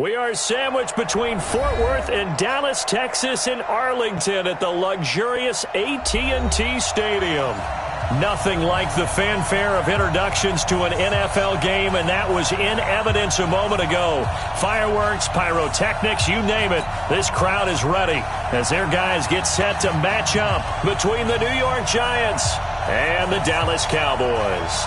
We are sandwiched between Fort Worth and Dallas, Texas, in Arlington at the luxurious AT&T Stadium. Nothing like the fanfare of introductions to an NFL game, and that was in evidence a moment ago. Fireworks, pyrotechnics, you name it. This crowd is ready as their guys get set to match up between the New York Giants and the Dallas Cowboys.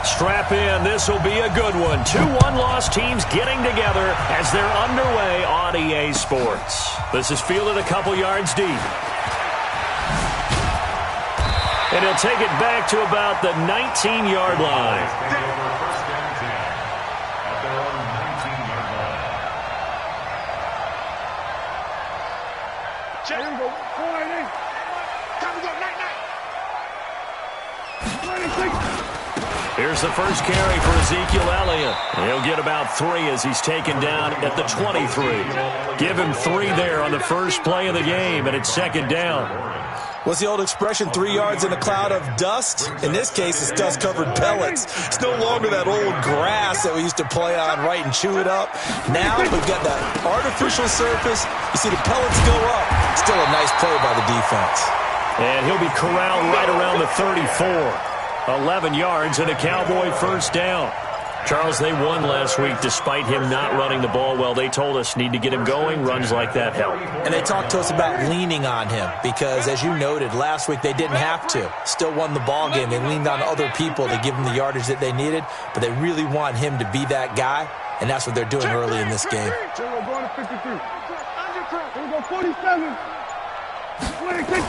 Strap in. This will be a good one. 2 one-loss teams getting together as they're underway on EA Sports. This is fielded a couple yards deep. And he'll take it back to about the 19-yard line. Here's the first carry for Ezekiel Elliott. He'll get about 3 as he's taken down at the 23. Give him 3 there on the first play of the game, and it's second down. What's the old expression, 3 yards in a cloud of dust? In this case, it's dust-covered pellets. It's no longer that old grass that we used to play on, right, and chew it up. Now we've got that artificial surface. You see the pellets go up. Still a nice play by the defense. And he'll be corralled right around the 34. 11 yards and a Cowboy first down. Charles, they won last week despite him not running the ball well. They told us need to get him going. Runs like that help. And they talked to us about leaning on him because, as you noted, last week they didn't have to. Still won the ball game. They leaned on other people to give them the yardage that they needed, but they really want him to be that guy, and that's what they're doing early in this game. We're going to 53. We're going 47. 26.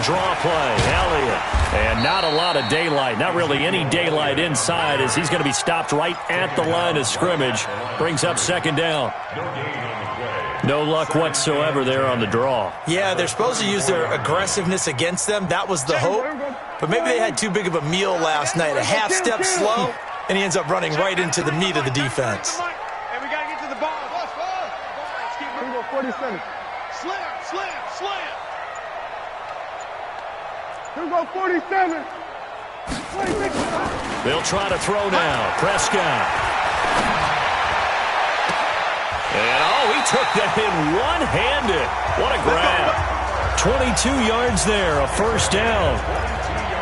Draw play, Elliott. And not a lot of daylight, not really any daylight inside as he's going to be stopped right at the line of scrimmage. Brings up second down. No luck whatsoever there on the draw. Yeah, they're supposed to use their aggressiveness against them. That was the hope. But maybe they had too big of a meal last night. A half step slow, and he ends up running right into the meat of the defense. And we got to get to the ball. We're going 47. Slam. We're going 47. 26. They'll try to throw now. Prescott. And, he took that in one-handed. What a grab. 22 yards there, a first down.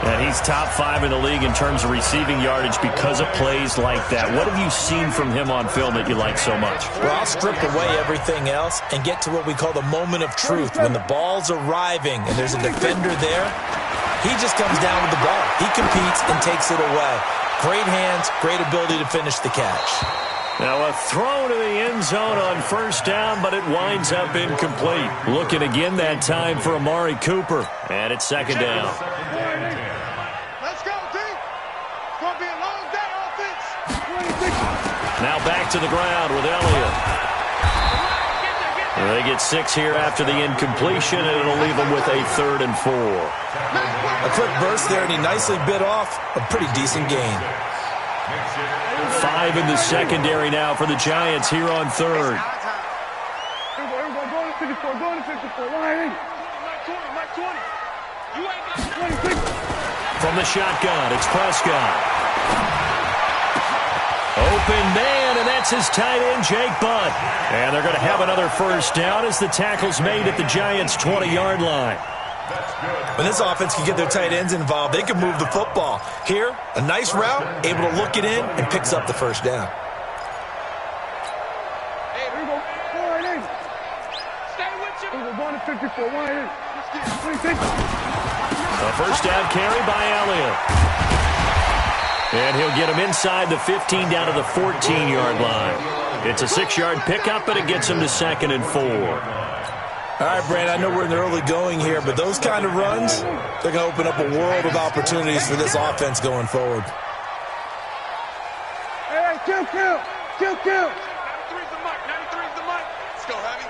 And he's top 5 in the league in terms of receiving yardage because of plays like that. What have you seen from him on film that you like so much? Well, I'll strip away everything else and get to what we call the moment of truth. When the ball's arriving and there's a defender there, he just comes down with the ball. He competes and takes it away. Great hands, great ability to finish the catch. Now a throw to the end zone on first down, but it winds up incomplete. Looking again that time for Amari Cooper. And it's second down. Let's go, team. It's going to be a long day, offense. Now back to the ground with Elliott. They get 6 here after the incompletion, and it'll leave them with a 3rd and 4. A quick burst there, and he nicely bit off a pretty decent gain. 5 in the secondary now for the Giants here on 3rd. Going to 54. Going to 54. Line in. Mike 20. You ain't got 26. From the shotgun, it's Prescott. Open man, and that's his tight end, Jake Butt. And they're going to have another first down as the tackle's made at the Giants' 20-yard line. When this offense can get their tight ends involved, they can move the football. Here, a nice route, able to look it in, and picks up the first down. Hey, here we go. 4 8. Stay with you. We're going to 54. 1 8. 26. A first down carry by Elliott. And he'll get him inside the 15 down to the 14-yard line. It's a 6-yard pickup, but it gets him to 2nd and 4. All right, Brand, I know we're in the early going here, but those kind of runs, they're going to open up a world of opportunities for this offense going forward. Hey, kill. 93's the mic. 93's the mic. Let's go, Heavy.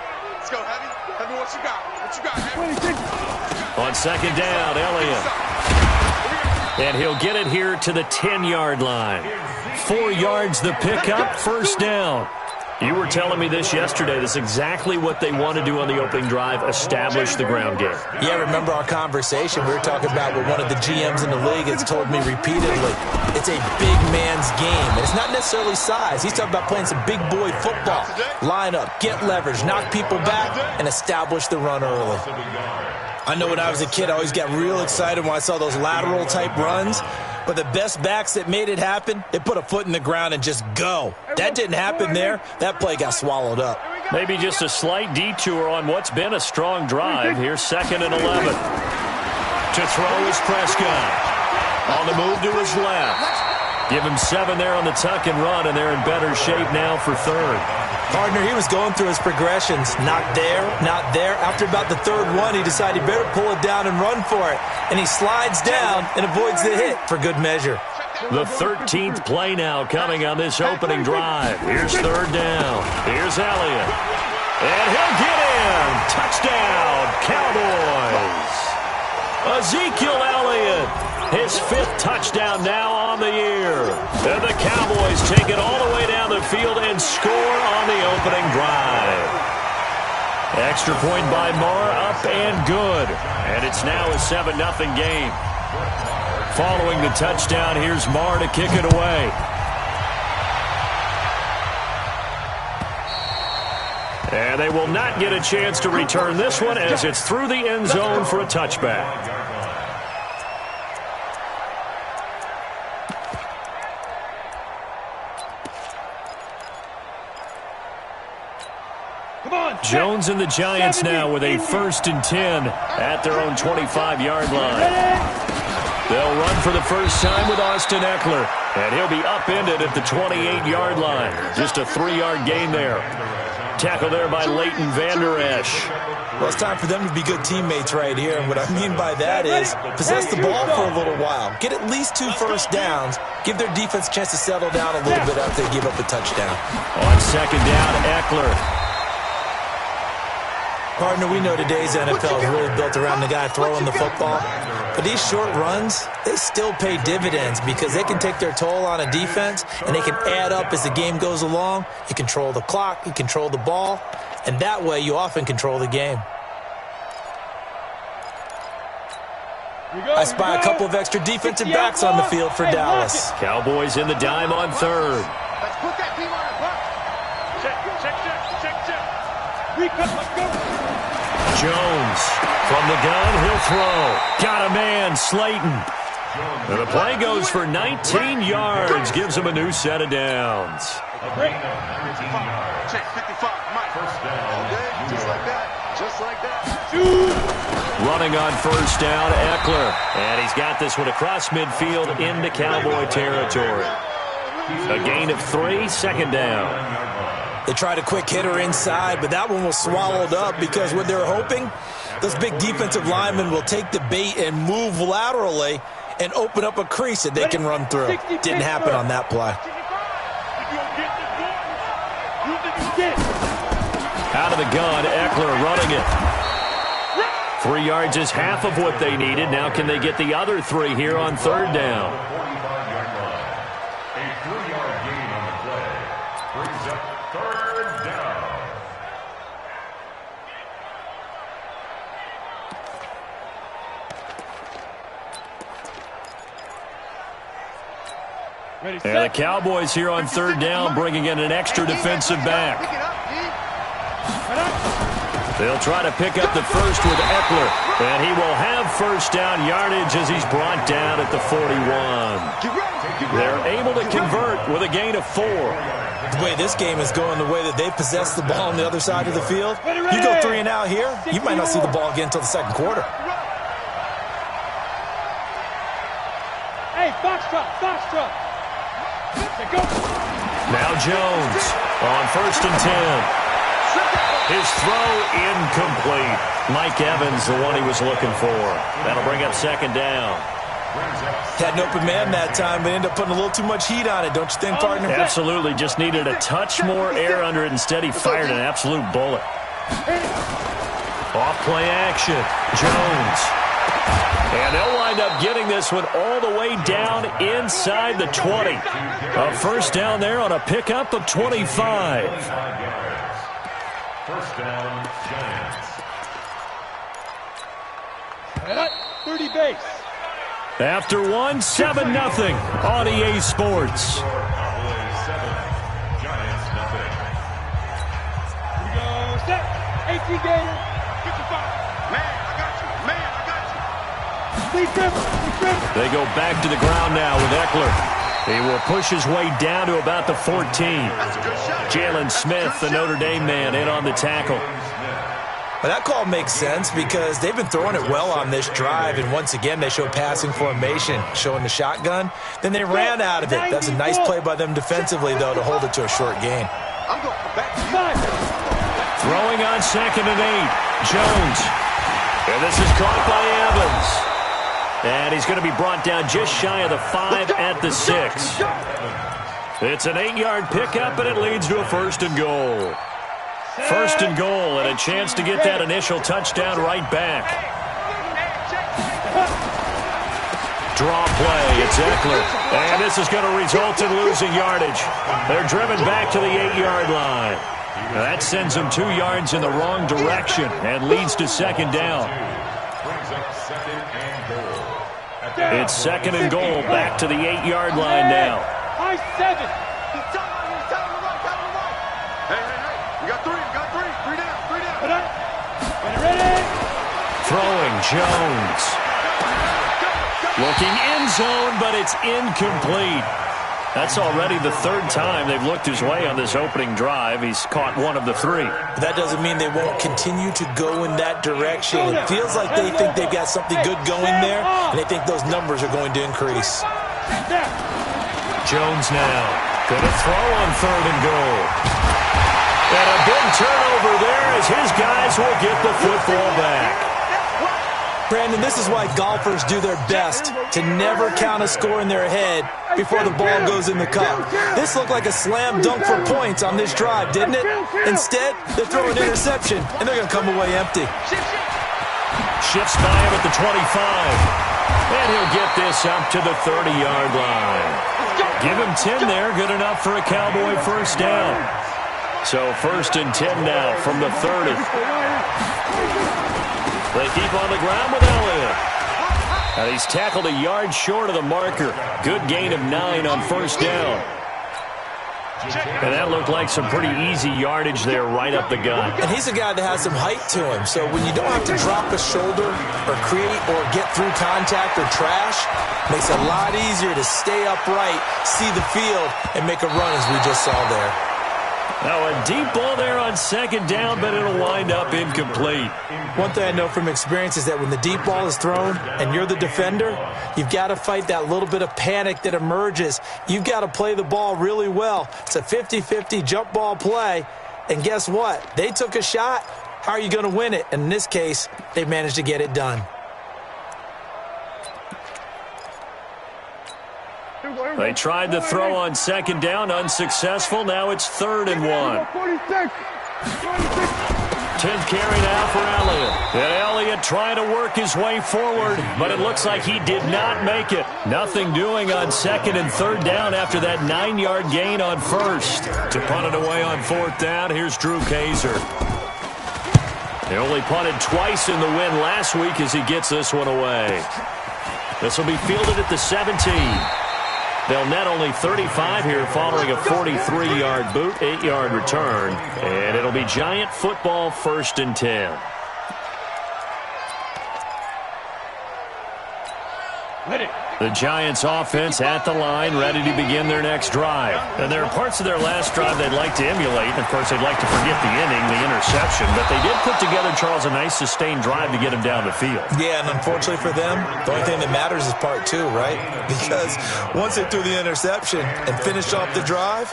Heavy, what you got, Heavy? 26. On second down, Elliott. And he'll get it here to the 10-yard line. 4 yards the pickup, first down. You were telling me this yesterday. This is exactly what they want to do on the opening drive, establish the ground game. Yeah, remember our conversation? We were talking about what one of the GMs in the league has told me repeatedly. It's a big man's game, and it's not necessarily size. He's talking about playing some big boy football. Line up, get leverage, knock people back, and establish the run early. I know when I was a kid, I always got real excited when I saw those lateral-type runs. But the best backs that made it happen, they put a foot in the ground and just go. That didn't happen there. That play got swallowed up. Maybe just a slight detour on what's been a strong drive. Here's 2nd and 11. To throw is Prescott. On the move to his left. Give him 7 there on the tuck and run, and they're in better shape now for 3rd. Partner, he was going through his progressions. Not there, not there. After about the 3rd one, he decided he better pull it down and run for it. And he slides down and avoids the hit for good measure. The 13th play now coming on this opening drive. Here's 3rd down. Here's Elliott. And he'll get in. Touchdown, Cowboys. Ezekiel Elliott, his 5th touchdown now on the year. And the Cowboys take it all the way down the field and score on the opening drive. Extra point by Marr, up and good. And it's now a 7-0 game. Following the touchdown, here's Marr to kick it away. And they will not get a chance to return this one as it's through the end zone for a touchback. Jones and the Giants now with a 1st and 10 at their own 25-yard line. They'll run for the first time with Austin Eckler, and he'll be upended at the 28-yard line. Just a 3-yard gain there. Tackle there by Leighton Vander Esch. Well, it's time for them to be good teammates right here. And what I mean by that is possess the ball for a little while. Get at least 2 first downs. Give their defense a chance to settle down a little bit after they give up a touchdown. On 2nd down, Eckler. Partner, we know today's NFL is really built around the guy throwing the football. But these short runs, they still pay dividends because they can take their toll on a defense and they can add up as the game goes along. You control the clock, you control the ball, and that way you often control the game. I spy a couple of extra defensive backs on the field for Dallas. Cowboys in the dime on 3rd. Let's put that team on a buck. Check. Let's go. Jones from the gun, he'll throw. Got a man, Slayton. And the play goes for 19 yards, gives him a new set of downs. Check 55, Mike. First down. Okay, just like that. Just like that. Running on 1st down, Eckler. And he's got this one across midfield into Cowboy territory. A gain of 3, 2nd down. They tried a quick hitter inside, but that one was swallowed up because what they're hoping, those big defensive linemen will take the bait and move laterally and open up a crease that they can run through. Didn't happen on that play. Out of the gun, Eckler running it. 3 yards is half of what they needed. Now can they get the other 3 here on 3rd down? A 3-yard gain on the play brings up 3rd down. And the Cowboys here on 3rd down bringing in an extra defensive back. They'll try to pick up the first with Eckler, and he will have 1st down yardage as he's brought down at the 41. They're able to convert with a gain of 4. The way this game is going, the way that they possess the ball on the other side of the field, you go 3 and out here, you might not see the ball again until the 2nd quarter. Hey, Foxtrot. Now Jones on 1st and 10. His throw incomplete. Mike Evans, the one he was looking for. That'll bring up 2nd down. Had an open man that time, but ended up putting a little too much heat on it, don't you think, partner? Absolutely. Just needed a touch more air under it. Instead, he fired an absolute bullet. Off play action. Jones. And they'll wind up getting this one all the way down inside the 20. A first down there on a pickup of 25. First down, Giants. 30 base. After one, 7-0 on EA Sports. Cowboys 7, Giants nothing. We go set. 18 Gator. 55. Man, I got you. Man, I got you. Please trip. They go back to the ground now with Eckler. He will push his way down to about the 14. That's a good shot. Jalen Smith, the Notre Dame man, in on the tackle. Well, that call makes sense because they've been throwing it well on this drive, and once again they show passing formation, showing the shotgun. Then they ran out of it. That's a nice play by them defensively, though, to hold it to a short gain. I'm going back to you. Throwing on 2nd and 8. Jones. And this is caught by Evans. And he's going to be brought down just shy of the 5 at the 6. It's an 8-yard pickup, and it leads to a 1st and goal. 1st and goal, and a chance to get that initial touchdown right back. Draw play, it's Eckler. And this is going to result in losing yardage. They're driven back to the 8-yard line. Now that sends them 2 yards in the wrong direction and leads to 2nd down. Brings up 2nd and goal. It's 2nd and goal, back to the 8-yard line now. High 7. Hey. We got 3. We got 3. 3 down. 3 down. Ready? Throwing, Jones. Looking end zone, but it's incomplete. That's already the 3rd time they've looked his way on this opening drive. He's caught 1 of the 3. That doesn't mean they won't continue to go in that direction. It feels like they think they've got something good going there, and they think those numbers are going to increase. Jones now. Gonna throw on 3rd and goal. And a big turnover there as his guys will get the football back. Brandon, this is why golfers do their best to never count a score in their head before the ball goes in the cup. This looked like a slam dunk for points on this drive, didn't it? Instead, they throw an interception, and they're going to come away empty. Shifts by him at the 25. And he'll get this up to the 30-yard line. Give him 10 there, good enough for a Cowboy first down. So 1st and 10 now from the 30. They keep on the ground with Elliott. And he's tackled a yard short of the marker. Good gain of 9 on 1st down. And that looked like some pretty easy yardage there right up the gut. And he's a guy that has some height to him. So when you don't have to drop a shoulder or create or get through contact or trash, makes it a lot easier to stay upright, see the field, and make a run as we just saw there. Now a deep ball there on 2nd down, but it'll wind up incomplete. One thing I know from experience is that when the deep ball is thrown and you're the defender, you've got to fight that little bit of panic that emerges. You've got to play the ball really well. It's a 50-50 jump ball play. And guess what? They took a shot. How are you going to win it? And in this case, they managed to get it done. They tried to throw on 2nd down, unsuccessful. Now it's 3rd and 1. 10th carry now for Elliott. And Elliott trying to work his way forward, but it looks like he did not make it. Nothing doing on 2nd and 3rd down after that 9-yard gain on 1st. To punt it away on 4th down, here's Drew Kaiser. He only punted twice in the win last week as he gets this one away. This will be fielded at the 17. They'll net only 35 here following a 43-yard boot, 8-yard return. And it'll be Giant football 1st and 10. The Giants offense at the line, ready to begin their next drive. And there are parts of their last drive they'd like to emulate. Of course, they'd like to forget the inning, the interception. But they did put together, Charles, a nice sustained drive to get him down the field. Yeah, and unfortunately for them, the only thing that matters is part 2, right? Because once they threw the interception and finished off the drive,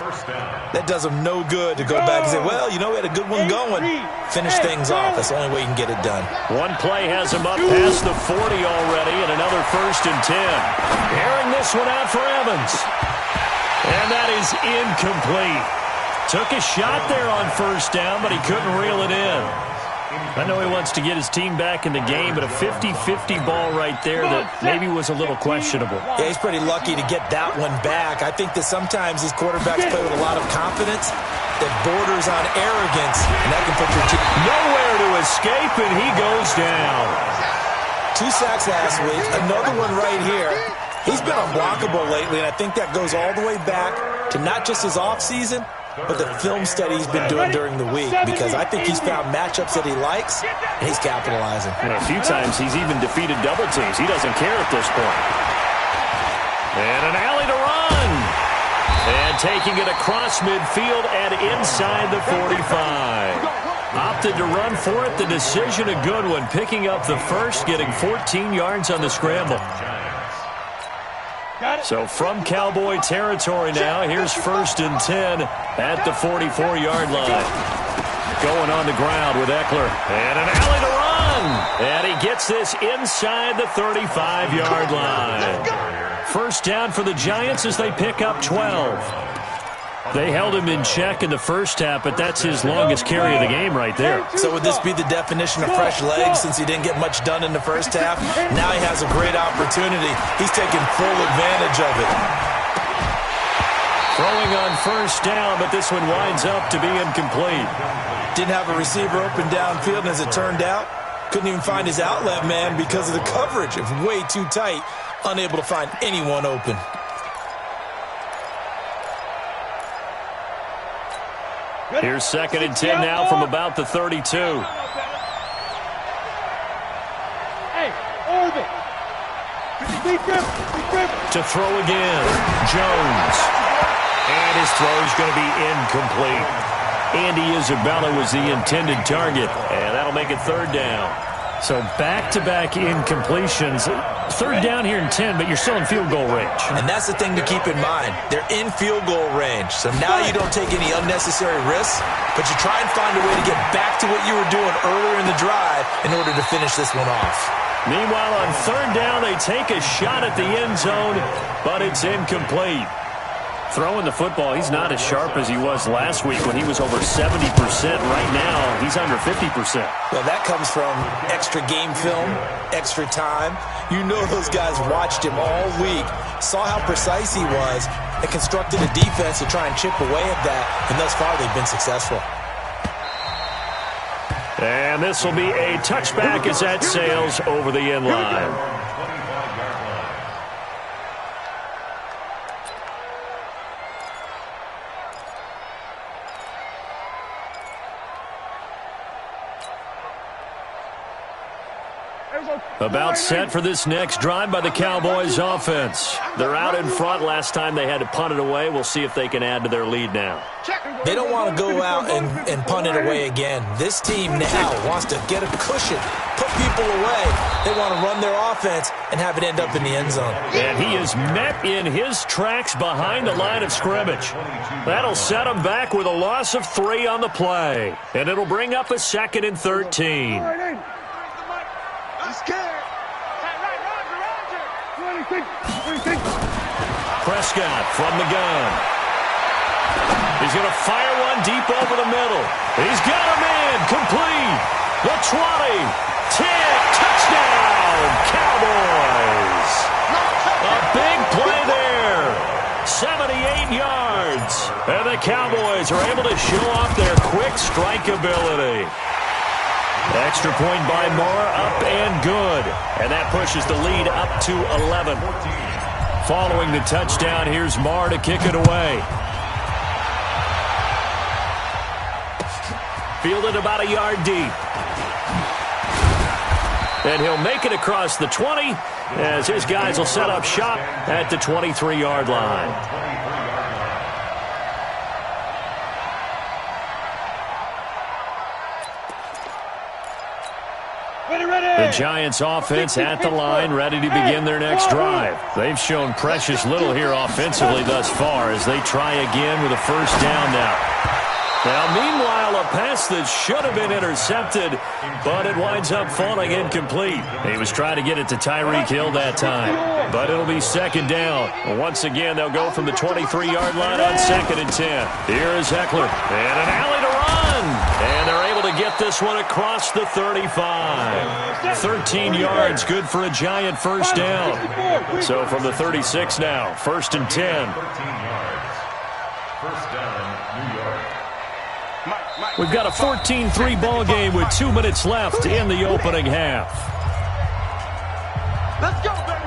that does them no good to go back and say, well, you know, we had a good one going. Finish things off. That's the only way you can get it done. One play has him up past the 40 already, and another 1st and 10. Airing this one out for Evans. And that is incomplete. Took a shot there on 1st down, but he couldn't reel it in. I know he wants to get his team back in the game, but a 50-50 ball right there that maybe was a little questionable. Yeah, he's pretty lucky to get that one back. I think that sometimes these quarterbacks play with a lot of confidence that borders on arrogance, and that can put your team nowhere to escape, and he goes down. 2 sacks last week, another one right here. He's been unblockable lately, and I think that goes all the way back to not just his offseason, but the film study he's been doing during the week, because I think he's found matchups that he likes, and he's capitalizing. And a few times he's even defeated double teams. He doesn't care at this point. And an alley to run. And taking it across midfield and inside the 45. Opted to run for it. The decision a good one. Picking up the first, getting 14 yards on the scramble. So from Cowboy territory now, here's 1st and 10 at the 44-yard line. Going on the ground with Eckler. And an alley to run. And he gets this inside the 35-yard line. First down for the Giants as they pick up 12. They held him in check in the first half, but that's his longest carry of the game right there. So would this be the definition of fresh legs since he didn't get much done in the first half? Now he has a great opportunity. He's taking full advantage of it. Throwing on first down, but this one winds up to be incomplete. Didn't have a receiver open downfield, and as it turned out, couldn't even find his outlet man because of the coverage. It was way too tight, unable to find anyone open. Here's 2nd and 10 now from about the 32. Hey, Orbit. To throw again, Jones. And his throw is going to be incomplete. Andy Isabella was the intended target, and that'll make it 3rd down. So back-to-back incompletions. 3rd down here in 10, but you're still in field goal range. And that's the thing to keep in mind. They're in field goal range. So now you don't take any unnecessary risks, but you try and find a way to get back to what you were doing earlier in the drive in order to finish this one off. Meanwhile, on 3rd down, they take a shot at the end zone, but it's incomplete. Throwing the football, he's not as sharp as he was last week when he was over 70%. Right now, he's under 50%. Well, that comes from extra game film, extra time. You know those guys watched him all week, saw how precise he was, and constructed a defense to try and chip away at that, and thus far they've been successful. And this will be a touchback as that sails over the end line. About set for this next drive by the Cowboys offense. They're out in front. Last time they had to punt it away. We'll see if they can add to their lead now. They don't want to go out and punt it away again. This team now wants to get a cushion, put people away. They want to run their offense and have it end up in the end zone. And he is met in his tracks behind the line of scrimmage. That'll set him back with a loss of 3 on the play. And it'll bring up a 2nd and 13. Prescott from the gun. He's going to fire one deep over the middle. He's got him in. Complete. The 20. 10. Touchdown. Cowboys. A big play there. 78 yards. And the Cowboys are able to show off their quick strike ability. Extra point by Moore, up and good. And that pushes the lead up to 11. Following the touchdown, here's Moore to kick it away. Fielded about a yard deep. And he'll make it across the 20 as his guys will set up shop at the 23-yard line. The Giants offense at the line, ready to begin their next drive. They've shown precious little here offensively thus far as they try again with a first down now. Now, meanwhile, a pass that should have been intercepted, but it winds up falling incomplete. He was trying to get it to Tyreek Hill that time, but it'll be 2nd down. Once again, they'll go from the 23-yard line on 2nd and 10. Here is Eckler, and an alley to run, and they're able to to get this one across the 35. 13 yards, good for a Giant first down. So from the 36 now, 1st and 10. 13 yards. First down, New York. We've got a 14-3 ball game with 2 minutes left in the opening half. Let's go, baby.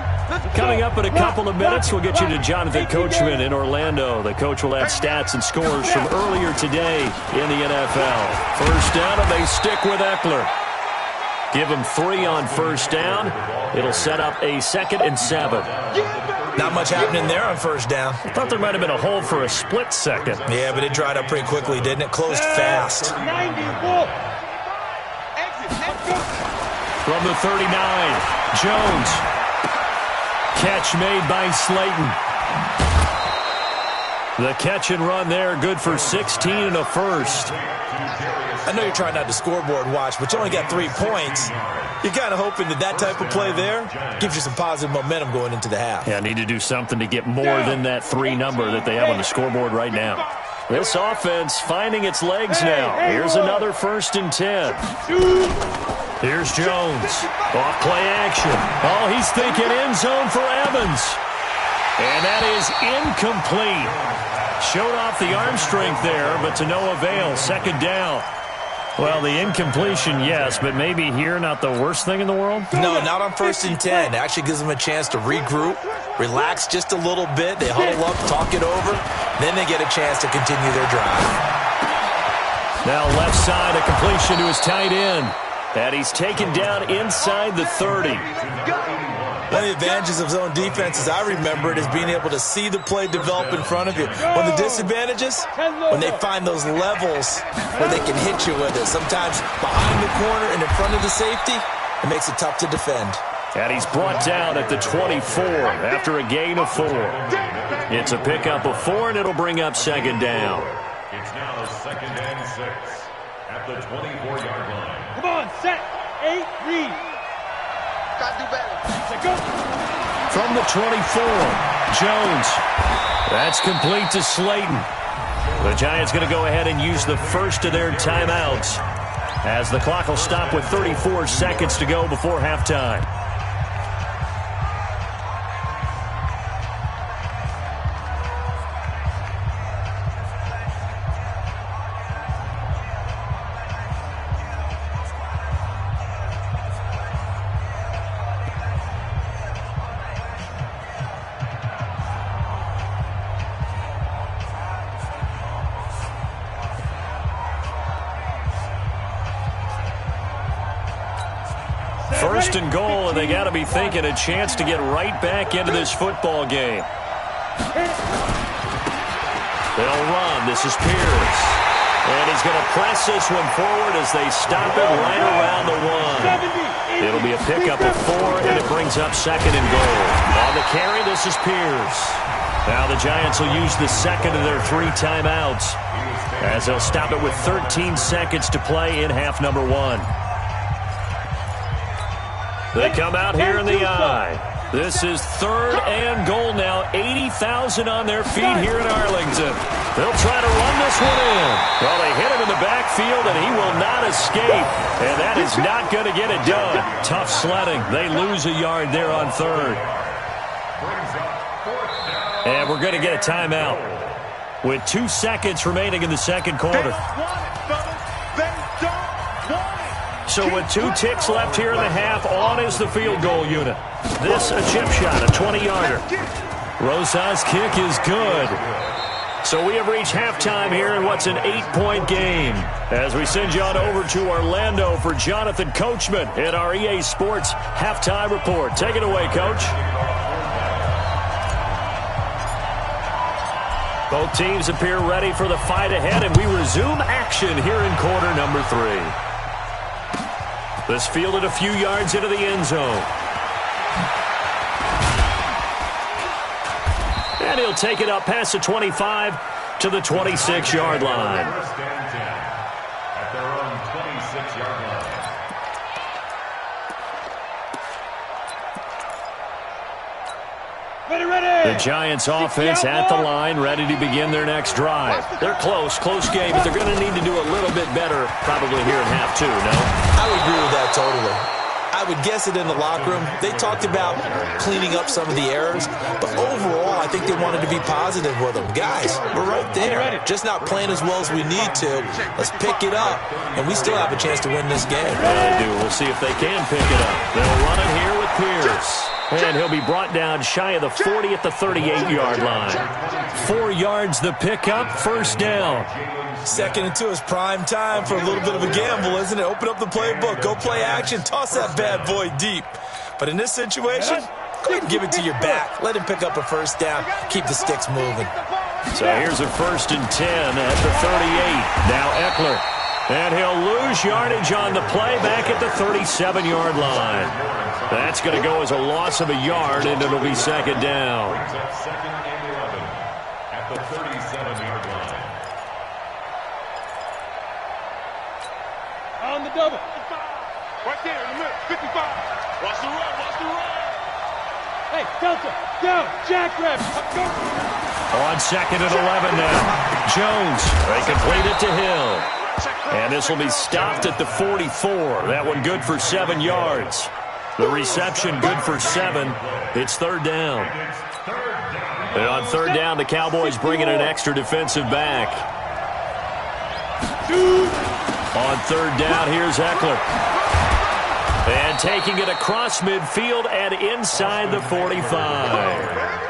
Coming up in a couple of minutes, we'll get you to Jonathan Coachman in Orlando. The coach will have stats and scores from earlier today in the NFL. First down, and they stick with Eckler. Give him 3 on first down. It'll set up a 2nd and 7. Not much happening there on first down. I thought there might have been a hold for a split second. Yeah, but it dried up pretty quickly, didn't it? Closed fast. From the 39, Jones. Catch made by Slayton. The catch and run there, good for 16 and a first. I know you're trying not to scoreboard watch, but you only got 3 points. You're kind of hoping that type of play there gives you some positive momentum going into the half. Yeah, need to do something to get more than that 3 number that they have on the scoreboard right now. This offense finding its legs now. Here's another 1st and 10. Here's Jones. Off play action. Oh, he's thinking end zone for Evans. And that is incomplete. Showed off the arm strength there, but to no avail. 2nd down. Well, the incompletion, yes, but maybe here not the worst thing in the world? No, not on 1st and 10. It actually gives them a chance to regroup, relax just a little bit. They huddle up, talk it over. Then they get a chance to continue their drive. Now left side, a completion to his tight end. And he's taken down inside the 30. One of the advantages of zone defense, as I remember it, is being able to see the play develop in front of you. One of the disadvantages, when they find those levels where they can hit you with it. Sometimes behind the corner and in front of the safety, it makes it tough to defend. And he's brought down at the 24 after a gain of 4. It's a pickup of 4, and it'll bring up 2nd down. It's now 2nd and 6 at the 24-yard line. Come on, set, 8, read. Gotta do better. From the 24, Jones. That's complete to Slayton. The Giants going to go ahead and use the first of their timeouts as the clock will stop with 34 seconds to go before halftime. First and goal, and they got to be thinking a chance to get right back into this football game. They'll run. This is Pierce. And he's going to press this one forward as they stop it right around the 1. It'll be a pickup of 4, and it brings up 2nd and goal. On the carry, this is Pierce. Now the Giants will use the 2nd of their 3 timeouts as they'll stop it with 13 seconds to play in half number 1. They come out here in the eye. This is 3rd and goal now. 80,000 on their feet here in Arlington. They'll try to run this one in. Well, they hit him in the backfield, and he will not escape. And that is not going to get it done. Tough sledding. They lose a yard there on 3rd. And we're going to get a timeout with 2 seconds remaining in the 2nd quarter. So with 2 ticks left here in the half, on is the field goal unit. This a chip shot, a 20-yarder. Rosa's kick is good. So we have reached halftime here in what's an 8-point game. As we send you on over to Orlando for Jonathan Coachman in our EA Sports Halftime Report. Take it away, Coach. Both teams appear ready for the fight ahead, and we resume action here in quarter number 3. This fielded a few yards into the end zone. And he'll take it up past the 25 to the 26-yard line. At their own 26-yard line. Ready, ready. The Giants offense at the line, ready to begin their next drive. They're close game, but they're going to need to do a little bit better probably here in half two, no? I would agree with that totally. I would guess it in the locker room. They talked about cleaning up some of the errors, but overall, I think they wanted to be positive with them. Guys, we're right there. Just not playing as well as we need to. Let's pick it up, and we still have a chance to win this game. Yeah, they do. We'll see if they can pick it up. They'll run it here with Pierce. And he'll be brought down shy of the 40 at the 38-yard line. 4 yards the pickup, first down. 2nd and 2 is prime time for a little bit of a gamble, isn't it? Open up the playbook, go play action, toss that bad boy deep. But in this situation, go ahead and give it to your back. Let him pick up a first down, keep the sticks moving. So here's a 1st and 10 at the 38. Now Eckler. And he'll lose yardage on the play back at the 37-yard line. That's going to go as a loss of a yard, and it'll be 2nd down. Second and 11 at the 37-yard line. On the double. Right there in the middle, 55. Watch the run, watch the run. Hey, Delta, down, jackrabbit. Go. On 2nd and 11 now. Jones, they complete it to Hill. And this will be stopped at the 44. That one good for 7 yards. The reception good for 7. It's 3rd down. And on 3rd down, the Cowboys bring in an extra defensive back. On 3rd down, here's Eckler. And taking it across midfield and inside the 45.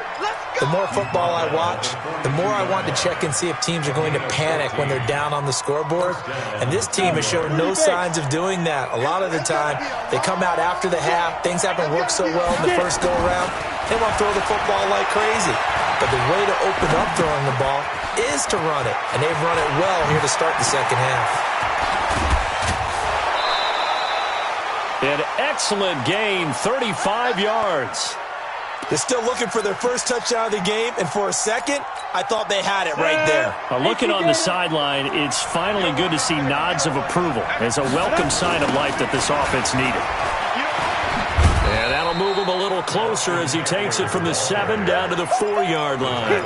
The more football I watch, the more I want to check and see if teams are going to panic when they're down on the scoreboard. And this team has shown no signs of doing that. A lot of the time, they come out after the half. Things haven't worked so well in the first go-around. They want to throw the football like crazy. But the way to open up throwing the ball is to run it. And they've run it well here to start the second half. An excellent gain, 35 yards. They're still looking for their first touchdown of the game, and for a second, I thought they had it right there. Looking on the sideline, it's finally good to see nods of approval as a welcome sign of life that this offense needed. And that'll move him a little closer as he takes it from the 7 down to the 4-yard line.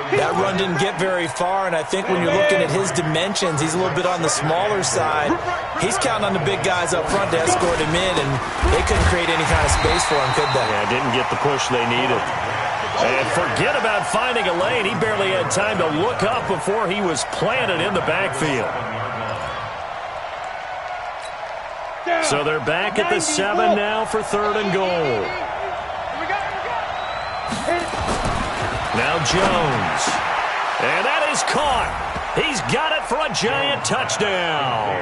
That run didn't get very far, and I think when you're looking at his dimensions, he's a little bit on the smaller side. He's counting on the big guys up front to escort him in, and they couldn't create any kind of space for him, could they? Yeah, didn't get the push they needed. And forget about finding a lane. He barely had time to look up before he was planted in the backfield. So they're back at the 7 now for 3rd and goal. Now Jones. And that is caught. He's got it for a giant touchdown.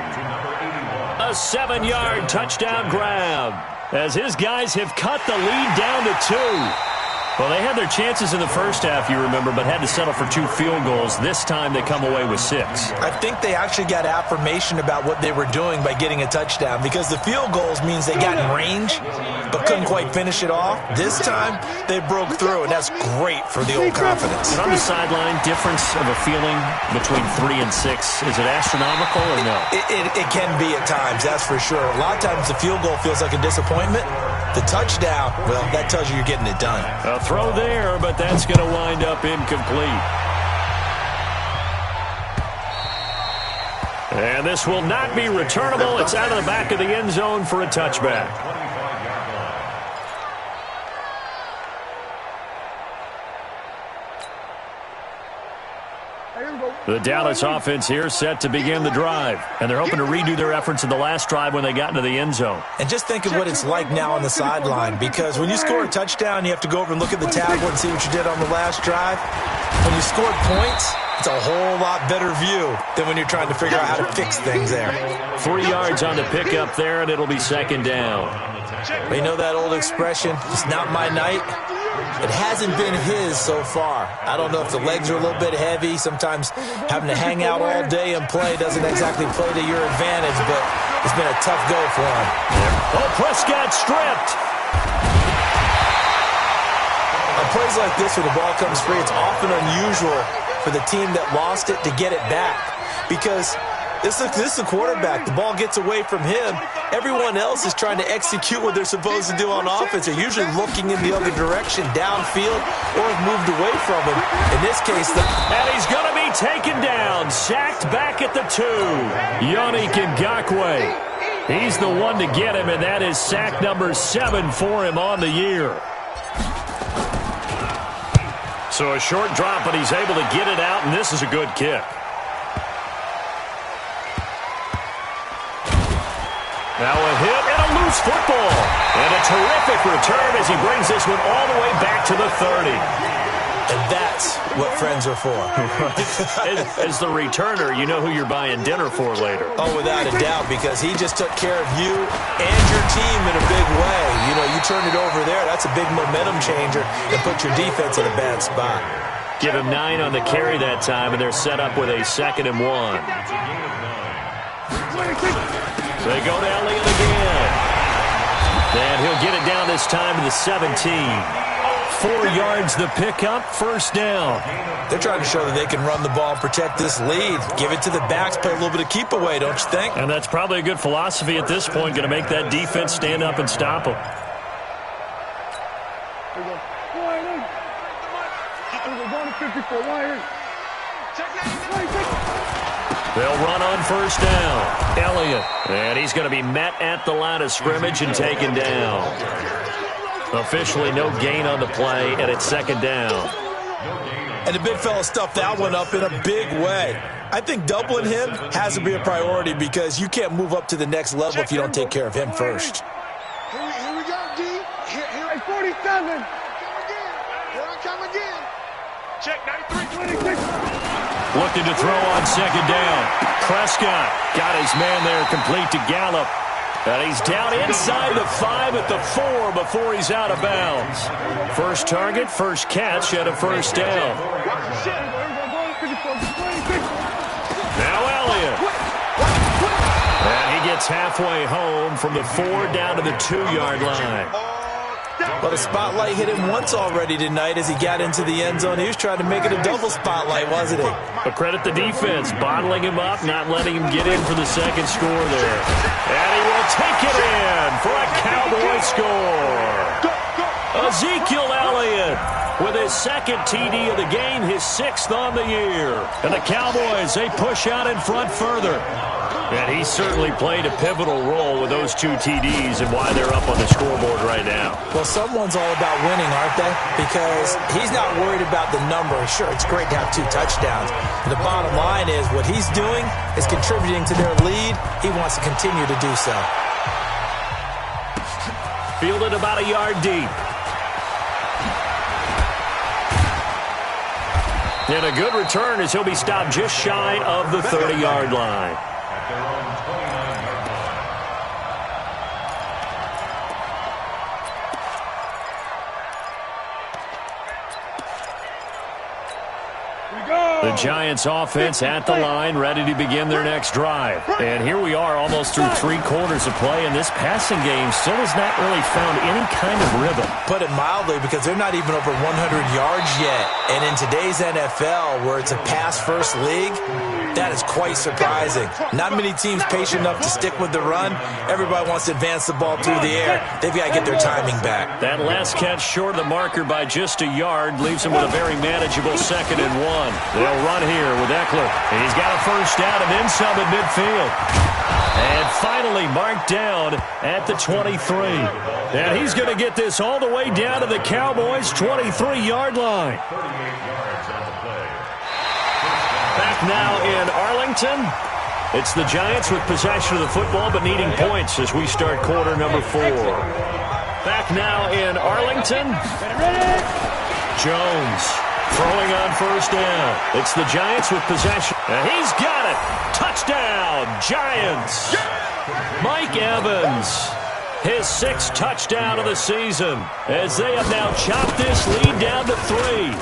A 7-yard touchdown grab as his guys have cut the lead down to 2. Well, they had their chances in the first half, you remember, but had to settle for 2 field goals. This time they come away with 6. I think they actually got affirmation about what they were doing by getting a touchdown, because the field goals means they got in range but couldn't quite finish it off. This time they broke through, and that's great for the old confidence. And on the sideline, difference of a feeling between 3 and 6, is it astronomical or no? It can be at times, that's for sure. A lot of times the field goal feels like a disappointment. The touchdown, well, that tells you you're getting it done. A throw there, but that's going to wind up incomplete. And this will not be returnable. It's out of the back of the end zone for a touchback. The Dallas offense here set to begin the drive. And they're hoping to redo their efforts in the last drive when they got into the end zone. And just think of what it's like now on the sideline, because when you score a touchdown, you have to go over and look at the tablet and see what you did on the last drive. When you scored points, it's a whole lot better view than when you're trying to figure out how to fix things there. 3 yards on the pickup there, and it'll be 2nd down. You know that old expression, it's not my night? It hasn't been his so far. I don't know if the legs are a little bit heavy. Sometimes having to hang out all day and play doesn't exactly play to your advantage, but it's been a tough go for him. Oh, Prescott stripped. On plays like this where the ball comes free, it's often unusual for the team that lost it to get it back, because this is the quarterback. The ball gets away from him, Everyone else is trying to execute what they're supposed to do on offense. They're usually looking in the other direction, downfield, or have moved away from him. In this case, and he's going to be taken down, sacked back at the 2. Yannick Ngakoue. He's the one to get him, and that is sack number 7 for him on the year. So a short drop, but he's able to get it out, and this is a good kick. Now a hit and a loose football. And a terrific return as he brings this one all the way back to the 30. And that's what friends are for. As the returner, you know who you're buying dinner for later. Oh, without a doubt, because he just took care of you and your team in a big way. You know, you turn it over there, that's a big momentum changer and put your defense in a bad spot. Give him 9 on the carry that time, and they're set up with a 2nd and 1. They go to Elliott again. And he'll get it down this time to the 17. 4 yards the pickup, first down. They're trying to show that they can run the ball and protect this lead. Give it to the backs, play a little bit of keep away, don't you think? And that's probably a good philosophy at this point, going to make that defense stand up and stop them. They'll run on first down. Elliott. And he's going to be met at the line of scrimmage and taken down. Officially no gain on the play, and it's 2nd down. And the big fella stuffed that one up in a big way. I think doubling him has to be a priority because you can't move up to the next level if you don't take care of him first. Here we go, D. Here, 47. Here I come again. Check 93. 26. Looking to throw on 2nd down. Prescott got his man there complete to Gallup. And he's down inside the 5 at the 4 before he's out of bounds. First target, first catch at a first down. Now Elliott. And he gets halfway home from the 4 down to the 2-yard line. But a spotlight hit him once already tonight as he got into the end zone. He was trying to make it a double spotlight, wasn't he? But credit the defense, bottling him up, not letting him get in for the second score there. And he will take it in for a Cowboy score. Ezekiel Elliott with his 2nd TD of the game, his 6th on the year. And the Cowboys, they push out in front further. And he certainly played a pivotal role with those 2 TDs and why they're up on the scoreboard right now. Well, someone's all about winning, aren't they? Because he's not worried about the number. Sure, it's great to have 2 touchdowns. But the bottom line is what he's doing is contributing to their lead. He wants to continue to do so. Fielded about a yard deep. And a good return as he'll be stopped just shy of the 30-yard line. The Giants offense at the line, ready to begin their next drive. And here we are almost through 3 quarters of play, and this passing game still has not really found any kind of rhythm. Put it mildly, because they're not even over 100 yards yet. And in today's NFL, where it's a pass-first league, that is quite surprising. Not many teams patient enough to stick with the run. Everybody wants to advance the ball through the air. They've got to get their timing back. That last catch short of the marker by just a yard leaves him with a very manageable 2nd and 1. They'll run here with Eckler. He's got a first down and then some at midfield. And finally marked down at the 23. And he's going to get this all the way down to the Cowboys' 23-yard line. Back now in Arlington. It's the Giants with possession of the football but needing points as we start quarter number 4. Back now in Arlington. Jones throwing on first down. It's the Giants with possession. And he's got it. Touchdown, Giants. Mike Evans, his 6th touchdown of the season, as they have now chopped this lead down to 3.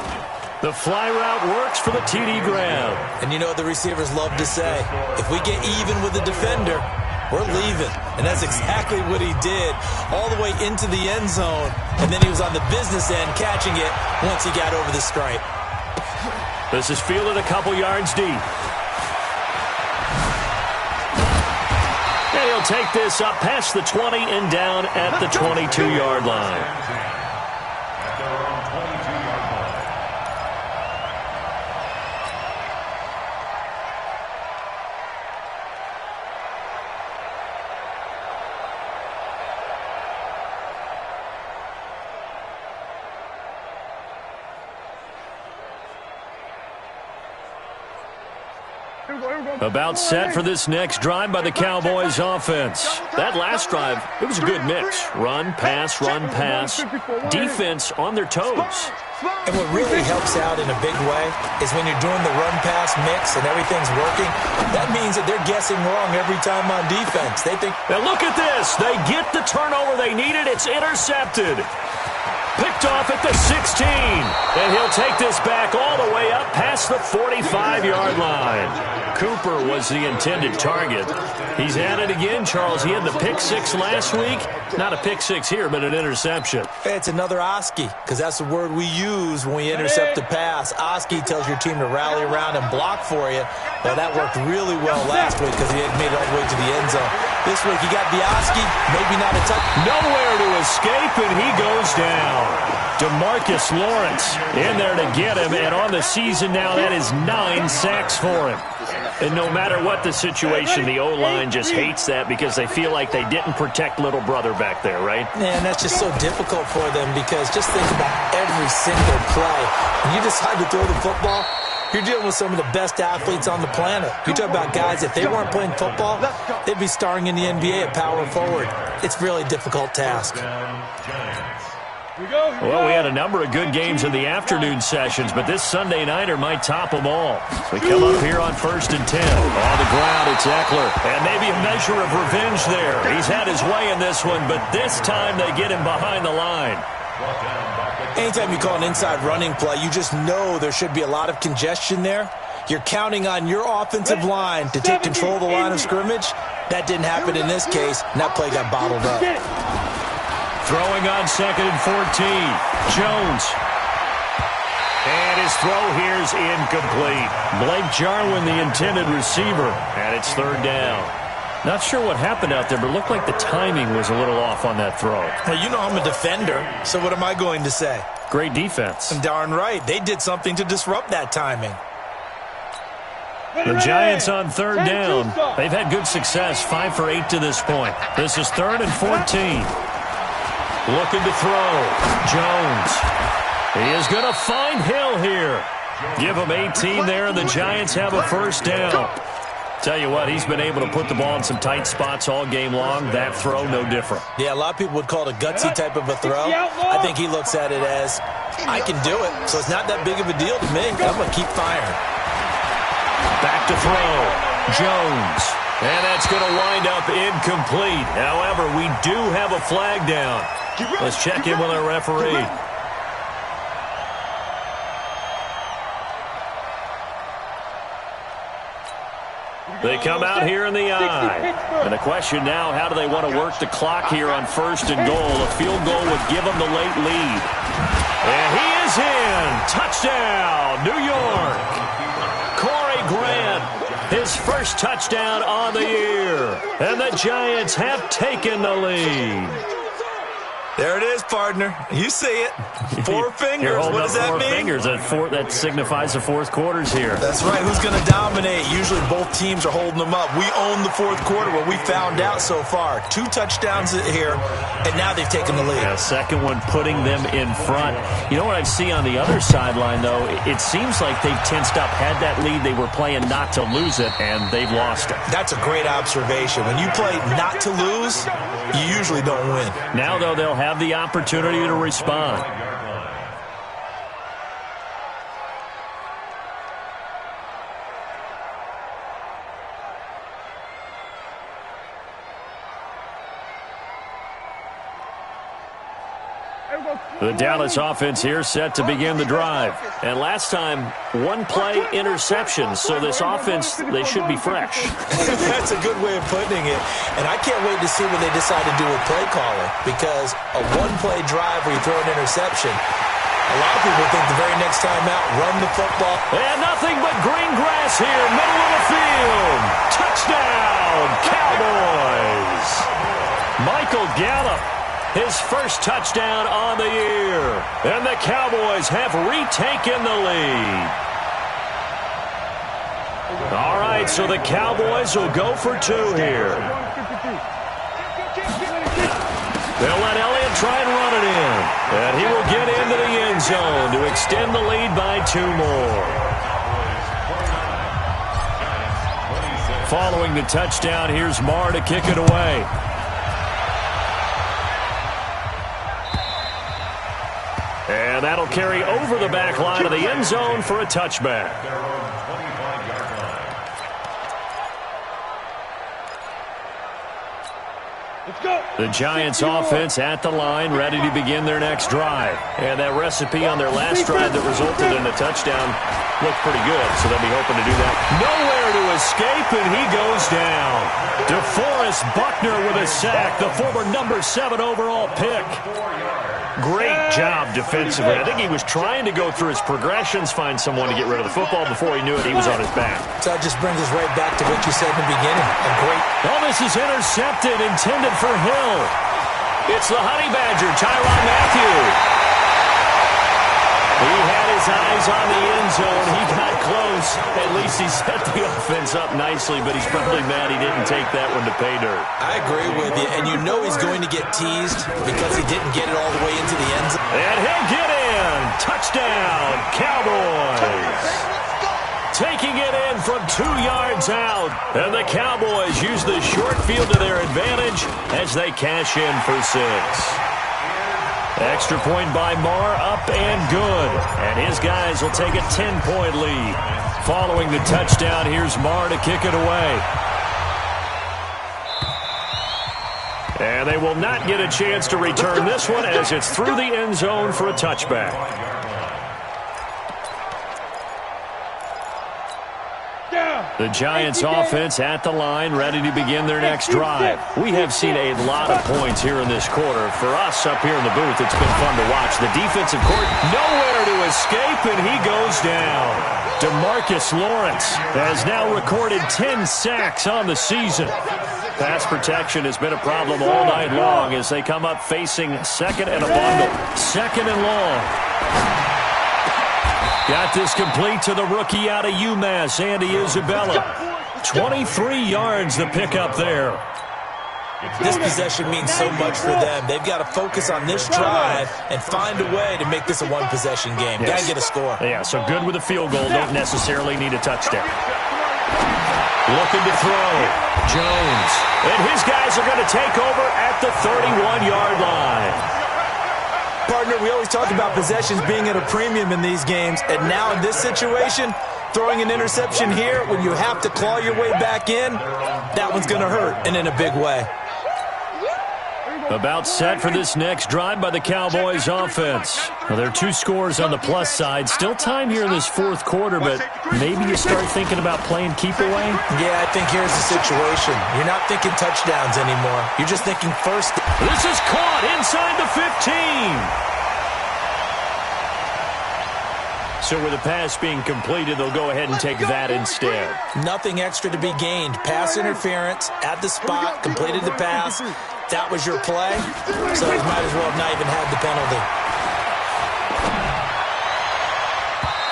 The fly route works for the TD grab. And you know what the receivers love to say? If we get even with the defender, we're leaving. And that's exactly what he did, all the way into the end zone. And then he was on the business end catching it once he got over the stripe. This is fielded a couple yards deep. And And he'll take this up past the 20 and down at the 22-yard line. About set for this next drive by the Cowboys offense. That last drive, it was a good mix. Run, pass, defense on their toes. And what really helps out in a big way is when you're doing the run-pass mix and everything's working, that means that they're guessing wrong every time on defense. They think... Now look at this. They get the turnover they needed. It's intercepted. Picked off at the 16. And he'll take this back all the way up past the 45-yard line. Cooper was the intended target. He's at it again, Charles. He had the pick six last week. Not a pick six here, but an interception. It's another Oski, because that's the word we use when we intercept a pass. Oski tells your team to rally around and block for you. Well, that worked really well last week because he had made it all the way to the end zone. This week he got the Oski, maybe not a touch. Nowhere to escape, and he goes down. DeMarcus Lawrence in there to get him, and on the season now, that is 9 sacks for him. And no matter what the situation, the O-line just hates that because they feel like they didn't protect little brother back there, right? Man, that's just so difficult for them because just think about every single play. When you decide to throw the football, you're dealing with some of the best athletes on the planet. You talk about guys, if they weren't playing football, they'd be starring in the NBA at power forward. It's a really difficult task. Well, we had a number of good games in the afternoon sessions, but this Sunday nighter might top them all. We come up here on 1st and 10. On the ground, it's Eckler. And maybe a measure of revenge there. He's had his way in this one, but this time they get him behind the line. Anytime you call an inside running play, you just know there should be a lot of congestion there. You're counting on your offensive line to take control of the line of scrimmage. That didn't happen in this case, and that play got bottled up. Throwing on 2nd and 14. Jones. And his throw here is incomplete. Blake Jarwin, the intended receiver, and it's 3rd down. Not sure what happened out there, but it looked like the timing was a little off on that throw. Well, you know I'm a defender, so what am I going to say? Great defense. And darn right. They did something to disrupt that timing. The Giants on 3rd down. They've had good success, 5 for 8 to this point. This is 3rd and 14. Looking to throw. Jones. He is going to find Hill here. Give him 18 there, and the Giants have a 1st down. Tell you what, he's been able to put the ball in some tight spots all game long. That throw, no different. Yeah, a lot of people would call it a gutsy type of a throw. I think he looks at it as, I can do it, so it's not that big of a deal to me. I'm going to keep firing. Back to throw. Jones. And that's going to wind up incomplete. However, we do have a flag down. Let's check in with our referee. They come out here in the eye. And the question now, how do they want to work the clock here on 1st and goal? A field goal would give them the late lead. And he is in. Touchdown, New York. Corey Grant, his first touchdown on the year. And the Giants have taken the lead. There it is, partner. You see it. 4 fingers. What does that mean? 4 fingers. That signifies the 4th quarter's here. That's right. Who's going to dominate? Usually both teams are holding them up. We own the 4th quarter, what we found out so far. 2 touchdowns here, and now they've taken the lead. Yeah, second one putting them in front. You know what I see on the other sideline, though? It seems like they've tensed up. Had that lead, they were playing not to lose it, and they've lost it. That's a great observation. When you play not to lose, you usually don't win. Now, though, they'll have the opportunity to respond. The Dallas offense here set to begin the drive. And last time, 1 play interception. So this offense, they should be fresh. That's a good way of putting it. And I can't wait to see what they decide to do with play calling. Because a 1-play drive where you throw an interception, A lot of people think the very next time out, run the football. And nothing but green grass here, middle of the field. Touchdown, Cowboys. Michael Gallup, his first touchdown on the year. And the Cowboys have retaken the lead. All right, so the Cowboys will go for 2 here. They'll let Elliott try and run it in. And he will get into the end zone to extend the lead by 2 more. Following the touchdown, here's Marr to kick it away. And that'll carry over the back line of the end zone for a touchback. The Giants offense at the line, ready to begin their next drive. And that recipe on their last drive that resulted in a touchdown looked pretty good, so they'll be hoping to do that. Nowhere to escape, and he goes down. DeForest Buckner with a sack, the former number 7 overall pick. Great job defensively. I think he was trying to go through his progressions, find someone to get rid of the football. Before he knew it, he was on his back. So that just brings us right back to what you said in the beginning. A great. Oh, this is intercepted, intended for Hill. It's the Honey Badger, Tyrann Mathieu. He had his eyes on the end zone. He got close. At least he set the offense up nicely, but he's probably mad he didn't take that one to pay dirt. I agree with you, and you know he's going to get teased because he didn't get it all the way into the end zone. And he'll get in. Touchdown, Cowboys. Taking it in from 2 yards out. And the Cowboys use the short field to their advantage as they cash in for 6. Extra point by Marr, up and good. And his guys will take a 10-point lead. Following the touchdown, here's Marr to kick it away. And they will not get a chance to return this one as it's through the end zone for a touchback. The Giants offense at the line, ready to begin their next drive. We have seen a lot of points here in this quarter. For us up here in the booth, it's been fun to watch. The defensive court, nowhere to escape, and he goes down. DeMarcus Lawrence has now recorded 10 sacks on the season. Pass protection has been a problem all night long as they come up facing second and a bundle. Second and long. Got this complete to the rookie out of UMass, Andy Isabella. 23 yards the pickup there. This possession means so much for them. They've got to focus on this drive and find a way to make this a one-possession game. Yes. Got to get a score. Yeah, so good with a field goal. Don't necessarily need a touchdown. Looking to throw. Jones. And his guys are going to take over at the 31-yard line. Partner, we always talk about possessions being at a premium in these games, and now in this situation, throwing an interception here when you have to claw your way back in, that one's going to hurt, and in a big way. About set for this next drive by the Cowboys offense. Well, there are 2 scores on the plus side. Still time here in this 4th quarter, but maybe you start thinking about playing keep away? Yeah, I think here's the situation. You're not thinking touchdowns anymore. You're just thinking first. This is caught inside the 15. So with the pass being completed, they'll go ahead and take that instead. Nothing extra to be gained. Pass interference at the spot, completed the pass. That was your play, so he might as well have not even had the penalty.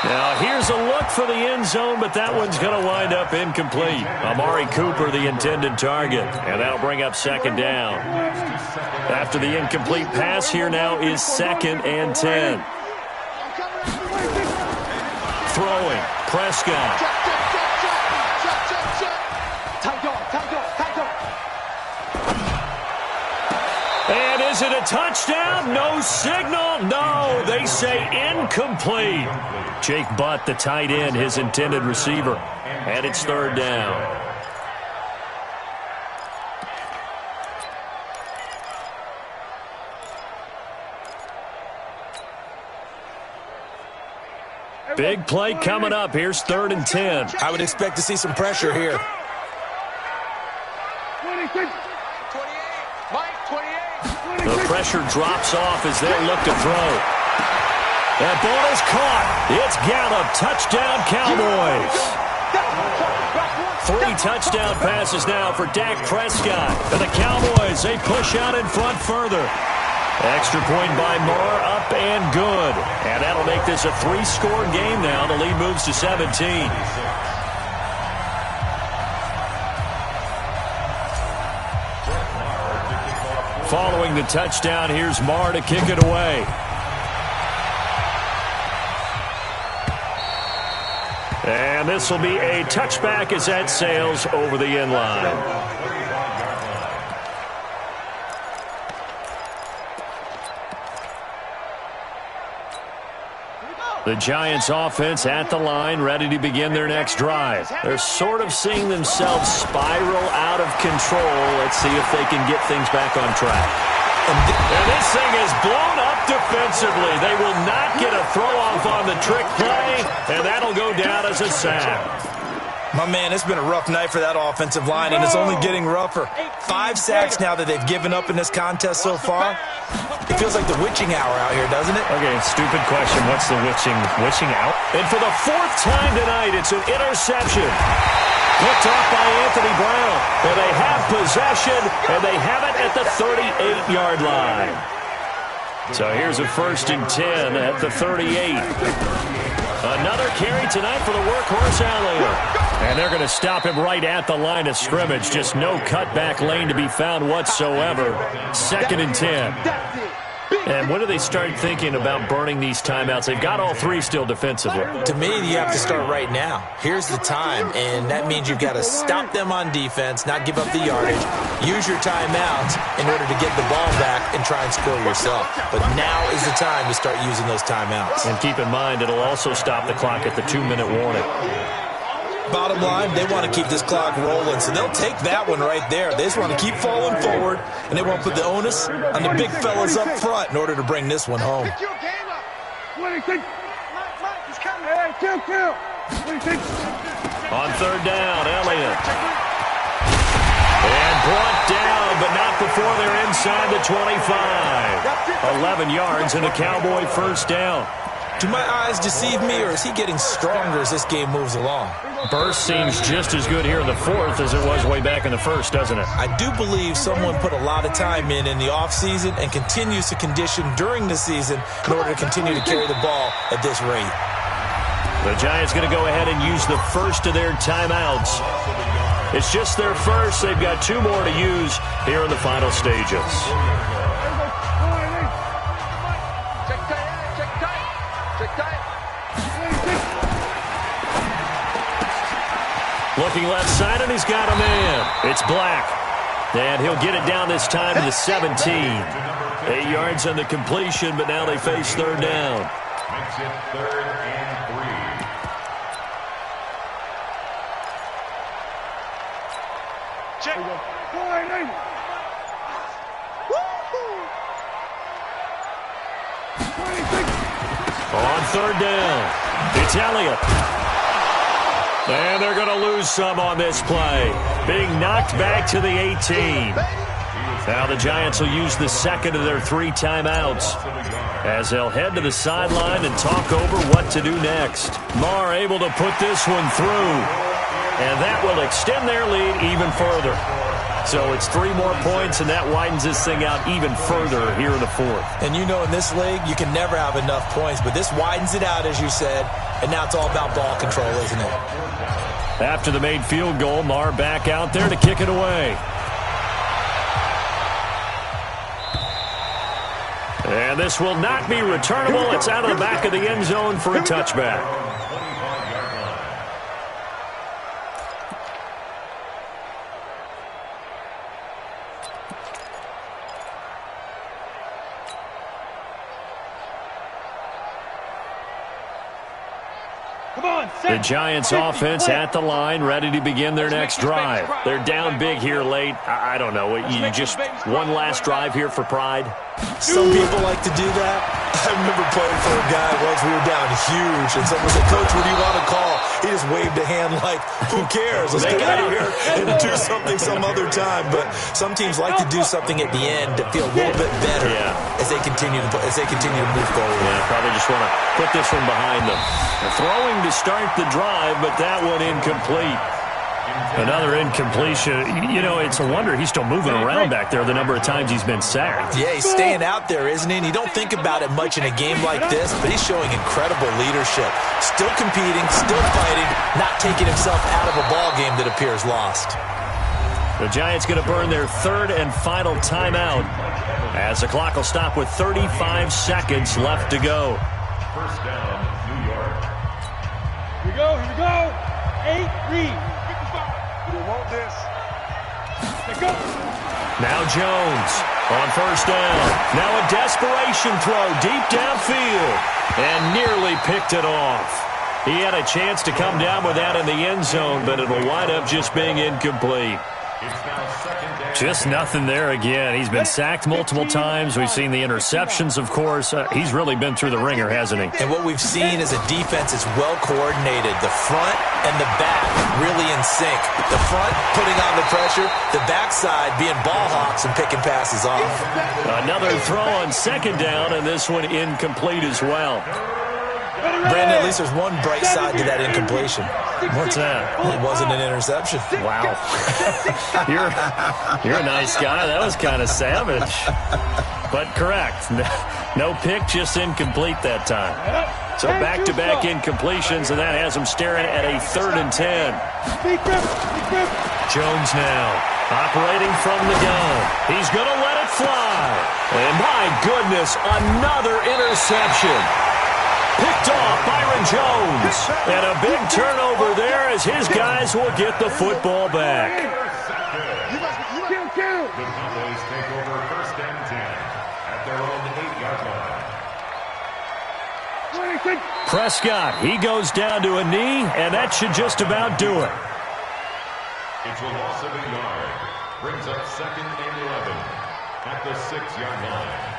Now here's a look for the end zone, but that one's going to wind up incomplete. Amari Cooper, the intended target, and that'll bring up second down. After the incomplete pass, here now is 2nd and 10. Throwing, Prescott. And is it a touchdown? No signal. No, they say incomplete. Jake Butt, the tight end, his intended receiver. And it's 3rd down. Big play coming up. Here's 3rd and 10. I would expect to see some pressure here. 28. The pressure drops off as they'll look to throw. That ball is caught. It's Gallup. Touchdown, Cowboys. 3 touchdown passes now for Dak Prescott. And the Cowboys, they push out in front further. Extra point by Moore, up and good. And that'll make this a 3-score game now. The lead moves to 17. Following the touchdown, here's Marr to kick it away. And this will be a touchback as that sails over the end line. The Giants offense at the line, ready to begin their next drive. They're sort of seeing themselves spiral out of control. Let's see if they can get things back on track. And this thing is blown up defensively. They will not get a throw-off on the trick play, and that'll go down as a sack. My man, it's been a rough night for that offensive line, and it's only getting rougher. 5 sacks now that they've given up in this contest so far. It feels like the witching hour out here, doesn't it? Okay, stupid question. What's the witching out? And for the 4th time tonight, it's an interception. Picked off by Anthony Brown. And they have possession, and they have it at the 38-yard line. So here's a 1st and 10 at the 38. Another carry tonight for the workhorse Elliott. And they're going to stop him right at the line of scrimmage. Just no cutback lane to be found whatsoever. 2nd and 10. And when do they start thinking about burning these timeouts? They've got all 3 still defensively. To me, you have to start right now. Here's the time, and that means you've got to stop them on defense, not give up the yardage, use your timeouts in order to get the ball back and try and score yourself. But now is the time to start using those timeouts. And keep in mind, it'll also stop the clock at the 2-minute warning. Bottom line, they want to keep this clock rolling, so they'll take that one right there. They just want to keep falling forward, and they want to put the onus on the big fellas up front in order to bring this one home. On 3rd down, Elliott. And brought down, but not before they're inside the 25. 11 yards and a Cowboy 1st down. Do my eyes deceive me, or is he getting stronger as this game moves along? Burst seems just as good here in the 4th as it was way back in the 1st, doesn't it? I do believe someone put a lot of time in the offseason and continues to condition during the season in order to continue to carry the ball at this rate. The Giants going to go ahead and use the first of their timeouts. It's just their first. They've got 2 more to use here in the final stages. Looking left side, and he's got a man. It's Black. And he'll get it down this time to the 17. 8 yards on the completion, but now they face 3rd down. Makes it 3rd and 3. Check. On 3rd down, it's Elliott. And they're going to lose some on this play. Being knocked back to the 18. Now the Giants will use the 2nd of their 3 timeouts as they'll head to the sideline and talk over what to do next. Marr able to put this one through. And that will extend their lead even further. So it's 3 more points, and that widens this thing out even further here in the 4th. And you know in this league, you can never have enough points, but this widens it out, as you said, and now it's all about ball control, isn't it? After the made field goal, Marr back out there to kick it away. And this will not be returnable. It's out of the back of the end zone for a touchback. The Giants offense at the line, ready to begin their next drive. They're down big here late. I don't know. You just one last drive here for pride? Some people like to do that. I remember playing for a guy once. We were down huge, and someone said, "Coach, what do you want to call?" He just waved a hand like, "Who cares? Let's get out of here and do something some other time." But some teams like to do something at the end to feel a little bit better as they continue to move forward. Yeah, probably just want to put this one behind them. They're throwing to start the drive, but that one incomplete. Another incompletion. You know, it's a wonder he's still moving around back there the number of times he's been sacked. Yeah, he's staying out there, isn't he? And you don't think about it much in a game like this, but he's showing incredible leadership. Still competing, still fighting, not taking himself out of a ball game that appears lost. The Giants going to burn their third and final timeout as the clock will stop with 35 seconds left to go. First down, New York. Here we go. 8, read. You want this? Let's go. Now Jones on first down. Now a desperation throw deep downfield and nearly picked it off. He had a chance to come down with that in the end zone, but it'll wind up just being incomplete. It's now second down. Just nothing there again. He's been sacked multiple times. We've seen the interceptions, of course. He's really been through the ringer, hasn't he? And what we've seen is a defense is well coordinated. The front and the back really in sync. The front putting on the pressure, the backside being ball hawks and picking passes off. Another throw on second down, and this one incomplete as well. Brandon, at least there's one bright side to that incompletion. What's that? It wasn't an interception. Wow. You're a nice guy. That was kind of savage. But correct. No pick, just incomplete that time. So back-to-back incompletions, and that has him staring at a 3rd and 10. Jones now operating from the gun. He's going to let it fly. And my goodness, another interception. Picked off Byron Jones. And a big turnover there as his guys will get the football back. Kill. The Cowboys take over first and 10 at their own 8-yard line. Prescott, he goes down to a knee, and that should just about do it. It's a loss of a yard. Brings up second and 11 at the 6-yard line.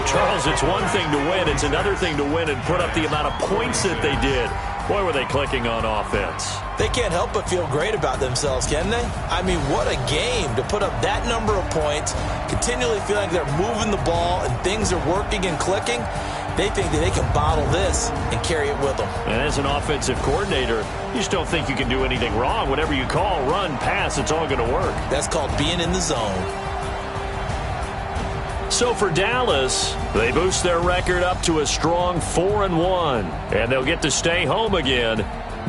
Charles, it's one thing to win. It's another thing to win and put up the amount of points that they did. Boy, were they clicking on offense. They can't help but feel great about themselves, can they? I mean, what a game to put up that number of points, continually feeling like they're moving the ball and things are working and clicking. They think that they can bottle this and carry it with them. And as an offensive coordinator, you just don't think you can do anything wrong. Whatever you call, run, pass, it's all going to work. That's called being in the zone. So for Dallas, they boost their record up to a strong 4-1, and they'll get to stay home again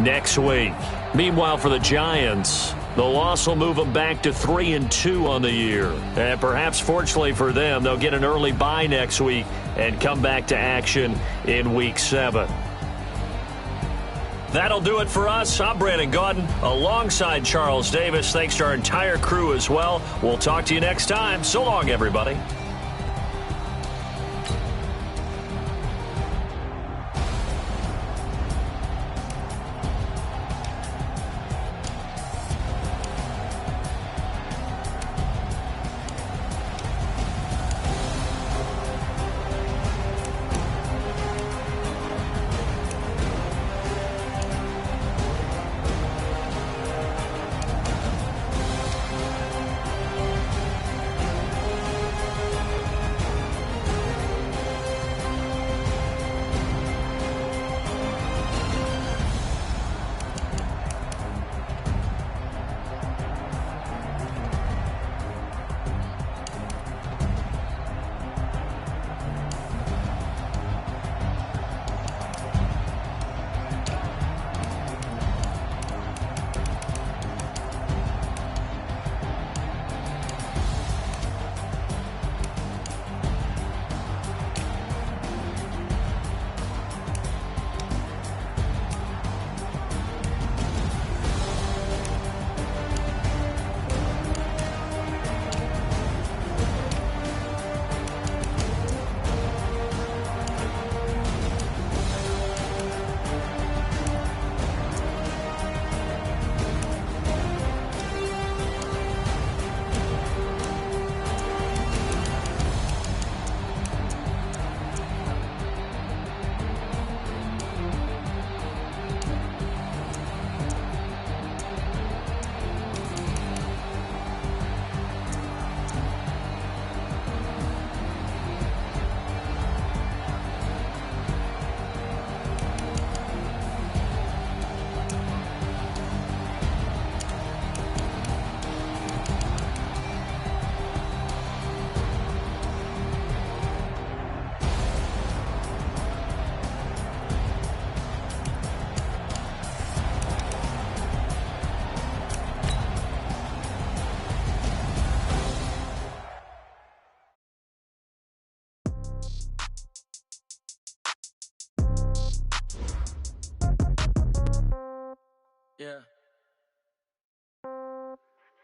next week. Meanwhile, for the Giants, the loss will move them back to 3-2 on the year. And perhaps fortunately for them, they'll get an early bye next week and come back to action in Week 7. That'll do it for us. I'm Brandon Gaudin alongside Charles Davis. Thanks to our entire crew as well. We'll talk to you next time. So long, everybody.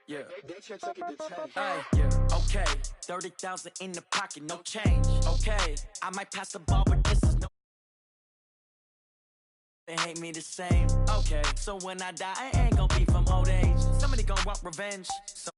Yeah. Yeah. Okay. 30,000 in the pocket, no change. Okay. I might pass the ball, but this is no. They hate me the same. Okay. So when I die, I ain't gonna be from old age. Somebody gonna want revenge. So